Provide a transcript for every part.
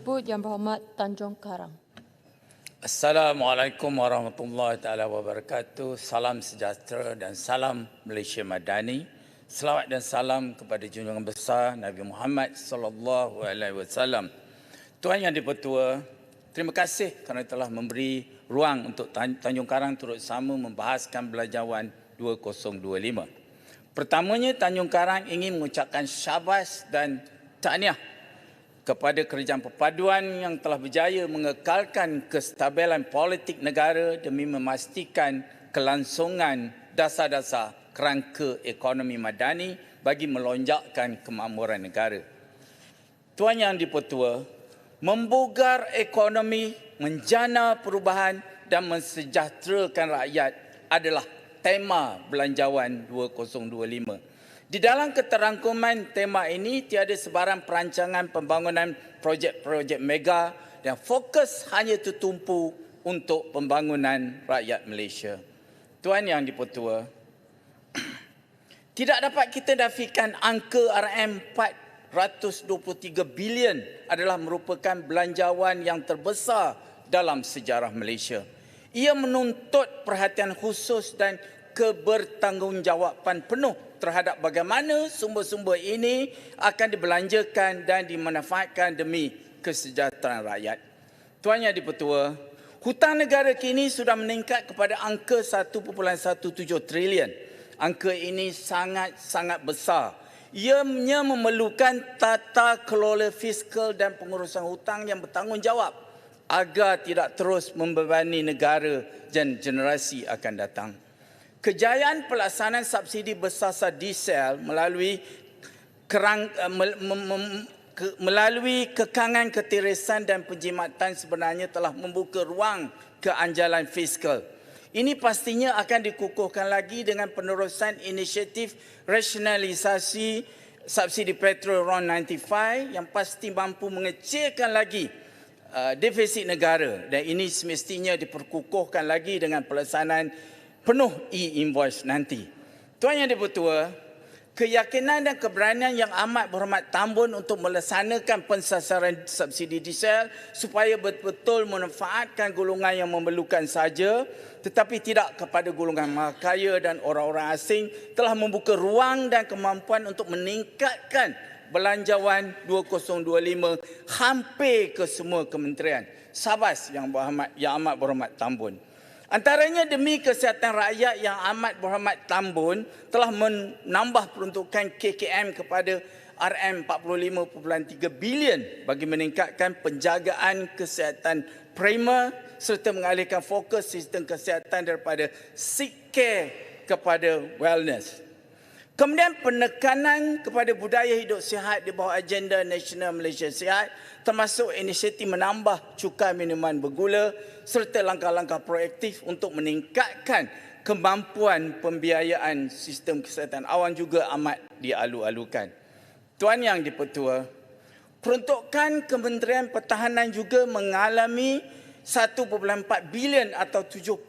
tersebut Yang Berhormat Tanjung Karang. Assalamualaikum warahmatullahi taala wabarakatuh. Salam sejahtera dan salam Malaysia Madani. Selawat dan salam kepada junjungan besar Nabi Muhammad sallallahu alaihi wasallam. Tuan Yang di-Pertua, terima kasih kerana telah memberi ruang untuk Tanjung Karang turut sama membahaskan Belanjawan 2025. Pertamanya, Tanjung Karang ingin mengucapkan syabas dan tahniah kepada kerajaan perpaduan yang telah berjaya mengekalkan kestabilan politik negara demi memastikan kelangsungan dasar-dasar kerangka ekonomi madani bagi melonjakkan kemakmuran negara. Tuan Yang di-Pertua, membugar ekonomi, menjana perubahan dan mensejahterakan rakyat adalah tema Belanjawan 2025. Di dalam keterangkuman tema ini, tiada sebarang perancangan pembangunan projek-projek mega dan fokus hanya tertumpu untuk pembangunan rakyat Malaysia. Tuan Yang di-Pertua, tidak dapat kita nafikan angka RM423 bilion adalah merupakan belanjawan yang terbesar dalam sejarah Malaysia. Ia menuntut perhatian khusus dan kebertanggungjawaban penuh terhadap bagaimana sumber-sumber ini akan dibelanjakan dan dimanfaatkan demi kesejahteraan rakyat. Tuan Yang di-Pertua, hutang negara kini sudah meningkat kepada angka 1.17 trilion. Angka ini sangat-sangat besar. Ianya memerlukan tata kelola fiskal dan pengurusan hutang yang bertanggungjawab agar tidak terus membebani negara dan generasi akan datang. Kejayaan pelaksanaan subsidi bersasar diesel melalui kekangan ketirisan dan penjimatan sebenarnya telah membuka ruang keanjalan fiskal. Ini pastinya akan dikukuhkan lagi dengan penerusan inisiatif rasionalisasi subsidi petrol RON 95 yang pasti mampu mengecilkan lagi defisit negara, dan ini semestinya diperkukuhkan lagi dengan pelaksanaan penuh e-invoice nanti. Tuan Yang di-Pertua, keyakinan dan keberanian Yang Amat Berhormat Tambun untuk melaksanakan pensasaran subsidi diesel supaya betul-betul memanfaatkan golongan yang memerlukan saja tetapi tidak kepada golongan mahkaya dan orang-orang asing telah membuka ruang dan kemampuan untuk meningkatkan Belanjawan 2025 hampir ke semua kementerian. Sabas Yang Amat Berhormat Tambun. Antaranya demi kesihatan rakyat, Yang Amat Berhormat Tambun telah menambah peruntukan KKM kepada RM45.3 bilion bagi meningkatkan penjagaan kesihatan primer serta mengalihkan fokus sistem kesihatan daripada sick care kepada wellness. Kemudian penekanan kepada budaya hidup sihat di bawah agenda Nasional Malaysia Sihat termasuk inisiatif menambah cukai minuman bergula serta langkah-langkah proaktif untuk meningkatkan kemampuan pembiayaan sistem kesihatan awam juga amat dialu-alukan. Tuan Yang di-Pertua, peruntukan Kementerian Pertahanan juga mengalami 1.4 bilion atau 7%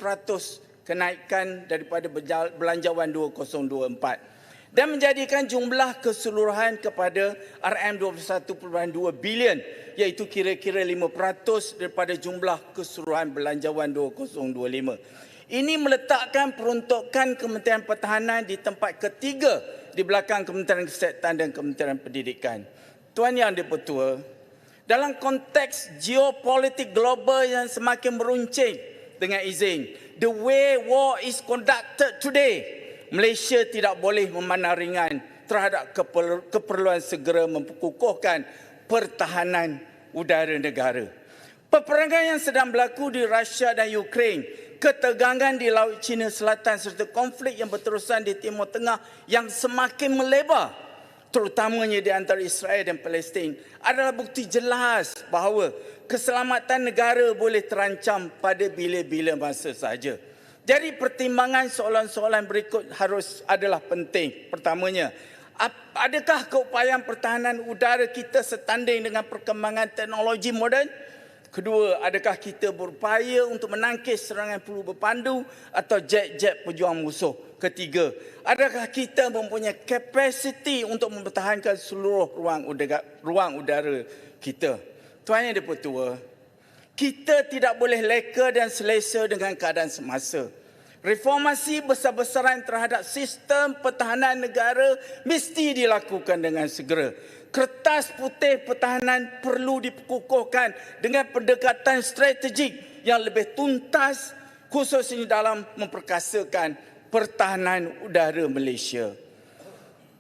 kenaikan daripada Belanjawan 2024. Dan menjadikan jumlah keseluruhan kepada RM21.2 bilion, iaitu kira-kira 5% daripada jumlah keseluruhan Belanjawan 2025. Ini meletakkan peruntukan Kementerian Pertahanan di tempat ketiga di belakang Kementerian Kesihatan dan Kementerian Pendidikan. Tuan Yang di-Pertua, dalam konteks geopolitik global yang semakin meruncing, dengan izin, the way war is conducted today, Malaysia tidak boleh memandang ringan terhadap keperluan segera memperkukuhkan pertahanan udara negara. Peperangan yang sedang berlaku di Rusia dan Ukraine, ketegangan di Laut Cina Selatan serta konflik yang berterusan di Timur Tengah yang semakin melebar, terutamanya di antara Israel dan Palestin, adalah bukti jelas bahawa keselamatan negara boleh terancam pada bila-bila masa sahaja. Jadi pertimbangan soalan-soalan berikut adalah penting. Pertamanya, adakah keupayaan pertahanan udara kita setanding dengan perkembangan teknologi moden? Kedua, adakah kita berupaya untuk menangkis serangan peluru berpandu atau jet-jet pejuang musuh? Ketiga, adakah kita mempunyai kapasiti untuk mempertahankan seluruh ruang udara kita? Tuan Yang Dipertua, kita tidak boleh leka dan selesa dengan keadaan semasa. Reformasi besar-besaran terhadap sistem pertahanan negara mesti dilakukan dengan segera. Kertas putih pertahanan perlu dikukuhkan dengan pendekatan strategik yang lebih tuntas, khususnya dalam memperkasakan pertahanan udara Malaysia.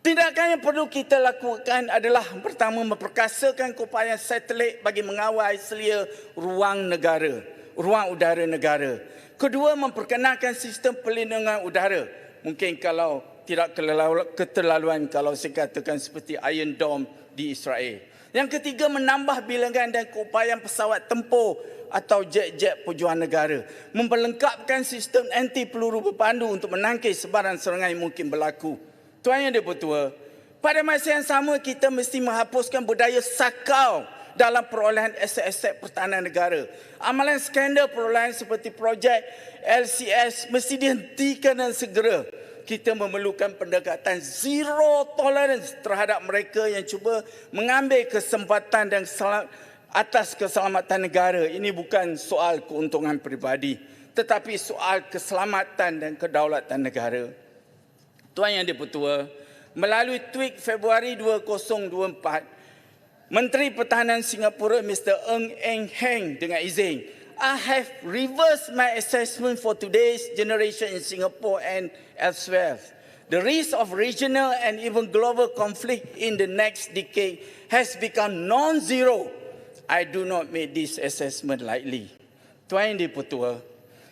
Tindakan yang perlu kita lakukan adalah pertama, memperkasakan keupayaan satelit bagi mengawal selia ruang udara negara. Kedua, memperkenalkan sistem perlindungan udara. Mungkin kalau tidak keterlaluan kalau saya katakan seperti Iron Dome di Israel. Yang ketiga, menambah bilangan dan keupayaan pesawat tempur atau jet-jet perjuangan negara. Memperlengkapkan sistem anti peluru berpandu untuk menangkis sebarang serangan yang mungkin berlaku. Tuan Yang Dipertua, pada masa yang sama kita mesti menghapuskan budaya sakau dalam perolehan aset-aset pertahanan negara. Amalan skandal perolehan seperti projek LCS mesti dihentikan dan segera. Kita memerlukan pendekatan zero tolerance terhadap mereka yang cuba mengambil kesempatan dan atas keselamatan negara. Ini bukan soal keuntungan peribadi, tetapi soal keselamatan dan kedaulatan negara. Tuan Yang Dipertua, melalui tweet Februari 2024, Menteri Pertahanan Singapura Mr. Ng Eng Heng dengan izin, I have reversed my assessment for today's generation in Singapore and elsewhere. The risk of regional and even global conflict in the next decade has become non-zero. I do not make this assessment lightly. Tuan Yang Dipertua,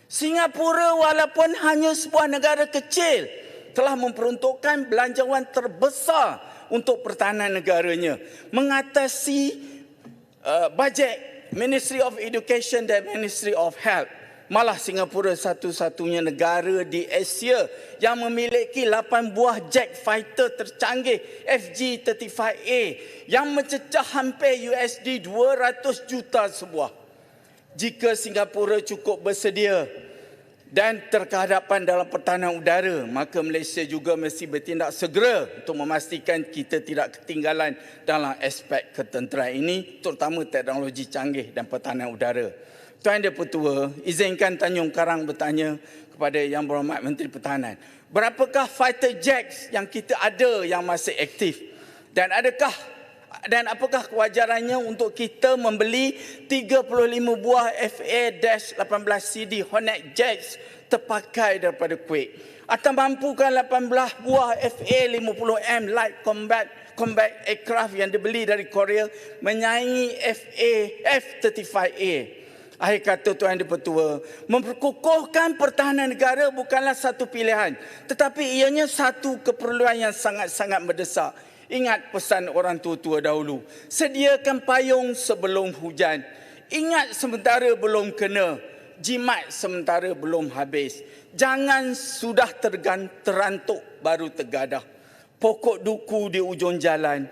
Singapura walaupun hanya sebuah negara kecil, telah memperuntukkan belanjawan terbesar untuk pertahanan negaranya, mengatasi bajet Ministry of Education dan Ministry of Health. Malah Singapura satu-satunya negara di Asia yang memiliki 8 buah jet fighter tercanggih FG-35A yang mencecah hampir USD 200 juta sebuah. Jika Singapura cukup bersedia dan terkehadapan dalam pertahanan udara, maka Malaysia juga mesti bertindak segera untuk memastikan kita tidak ketinggalan dalam aspek ketenteraan ini, terutama teknologi canggih dan pertahanan udara. Tuan Yang Dipertua, izinkan Tanjung Karang bertanya kepada Yang Berhormat Menteri Pertahanan, berapakah fighter jets yang kita ada yang masih aktif? Dan apakah kewajarannya untuk kita membeli 35 buah FA-18CD Hornet Jets terpakai daripada Kuwait? Atau mampukah 18 buah FA-50M Light Combat Aircraft yang dibeli dari Korea menyaingi F-35A? Akhir kata, Tuan Yang Dipertua, memperkukuhkan pertahanan negara bukanlah satu pilihan, tetapi ianya satu keperluan yang sangat-sangat mendesak. Ingat pesan orang tua-tua dahulu, sediakan payung sebelum hujan. Ingat sementara belum kena, jimat sementara belum habis. Jangan sudah terantuk baru tergadah. Pokok duku di ujung jalan,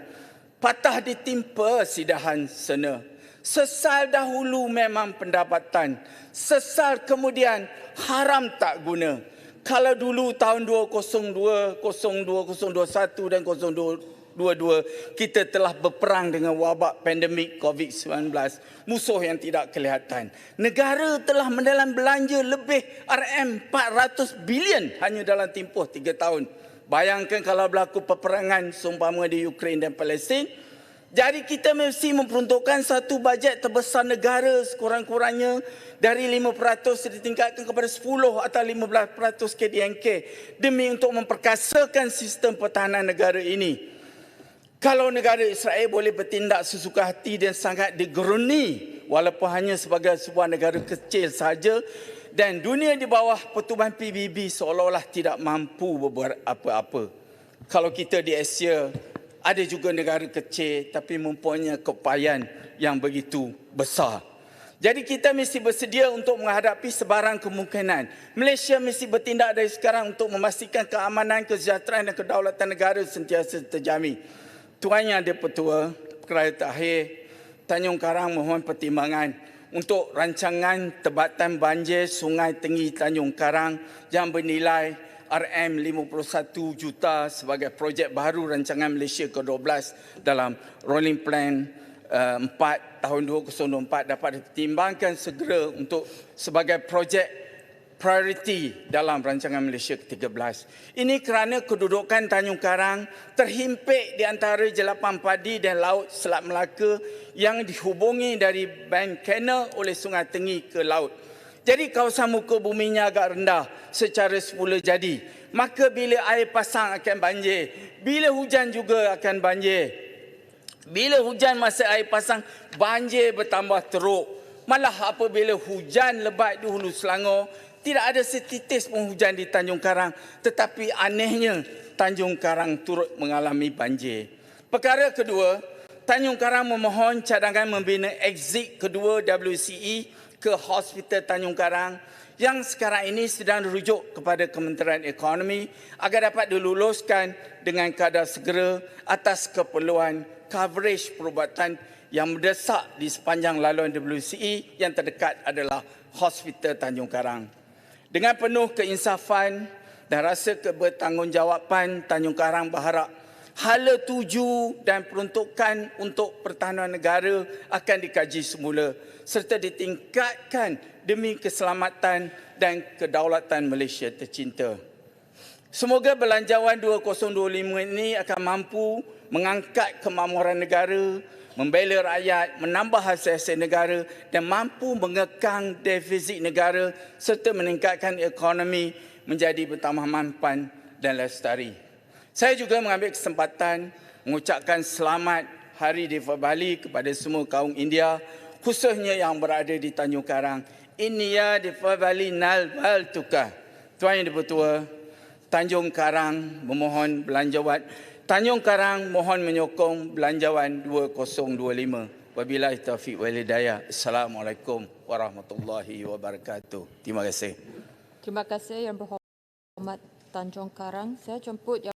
patah ditimpa sidahan sena. Sesal dahulu memang pendapatan, sesal kemudian haram tak guna. Kalau dulu tahun 2002, 021 dan 022 kita telah berperang dengan wabak pandemik COVID-19, musuh yang tidak kelihatan. Negara telah menelan belanja lebih RM400 bilion hanya dalam tempoh 3 tahun. Bayangkan kalau berlaku peperangan seumpama di Ukraine dan Palestin. Jadi kita mesti memperuntukkan satu bajet terbesar negara sekurang-kurangnya dari 5% ditingkatkan kepada 10 atau 15% KDNK demi untuk memperkasakan sistem pertahanan negara ini. Kalau negara Israel boleh bertindak sesuka hati dan sangat digeruni walaupun hanya sebagai sebuah negara kecil saja, dan dunia di bawah pertubuhan PBB seolah-olah tidak mampu berbuat apa-apa. Kalau kita di Asia, ada juga negara kecil tapi mempunyai keupayaan yang begitu besar. Jadi kita mesti bersedia untuk menghadapi sebarang kemungkinan. Malaysia mesti bertindak dari sekarang untuk memastikan keamanan, kesejahteraan dan kedaulatan negara sentiasa terjamin. Tuan Yang Dipertua, perkara terakhir, Tanjung Karang mohon pertimbangan untuk rancangan tebatan banjir Sungai Tengi Tanjung Karang yang bernilai RM51 juta sebagai projek baru rancangan Malaysia ke-12 dalam Rolling Plan 4 tahun 2024 dapat dipertimbangkan segera untuk sebagai projek prioriti dalam rancangan Malaysia ke-13. Ini kerana kedudukan Tanjung Karang terhimpit di antara jelapan padi dan laut Selat Melaka yang dihubungi dari Ban Canal oleh Sungai Tengi ke laut. Jadi kawasan muka buminya agak rendah secara semula jadi. Maka bila air pasang akan banjir, bila hujan juga akan banjir. Bila hujan masa air pasang, banjir bertambah teruk. Malah apabila hujan lebat di Hulu Selangor, tidak ada setitis pun hujan di Tanjung Karang. Tetapi anehnya, Tanjung Karang turut mengalami banjir. Perkara kedua, Tanjung Karang memohon cadangan membina exit kedua WCE ke Hospital Tanjung Karang yang sekarang ini sedang dirujuk kepada Kementerian Ekonomi agar dapat diluluskan dengan kadar segera atas keperluan coverage perubatan yang mendesak di sepanjang laluan WCE yang terdekat adalah Hospital Tanjung Karang. Dengan penuh keinsafan dan rasa kebertanggungjawaban, Tanjung Karang berharap hala tuju dan peruntukan untuk pertahanan negara akan dikaji semula serta ditingkatkan demi keselamatan dan kedaulatan Malaysia tercinta. Semoga Belanjawan 2025 ini akan mampu mengangkat kemakmuran negara, membela rakyat, menambah hasil negara dan mampu mengekang defisit negara serta meningkatkan ekonomi menjadi bertambah mampan dan lestari. Saya juga mengambil kesempatan mengucapkan selamat Hari Deepavali kepada semua kaum India, khususnya yang berada di Tanjung Karang. India Deepavali nal bal tukar. Tuan Yang Dipertua, Tanjung Karang memohon belanjawan. Tanjung Karang mohon menyokong Belanjawan 2025. Wabillahi taufiq wal hidayah. Assalamualaikum warahmatullahi wabarakatuh. Terima kasih. Terima kasih Yang Berhormat Tanjung Karang. Saya jemput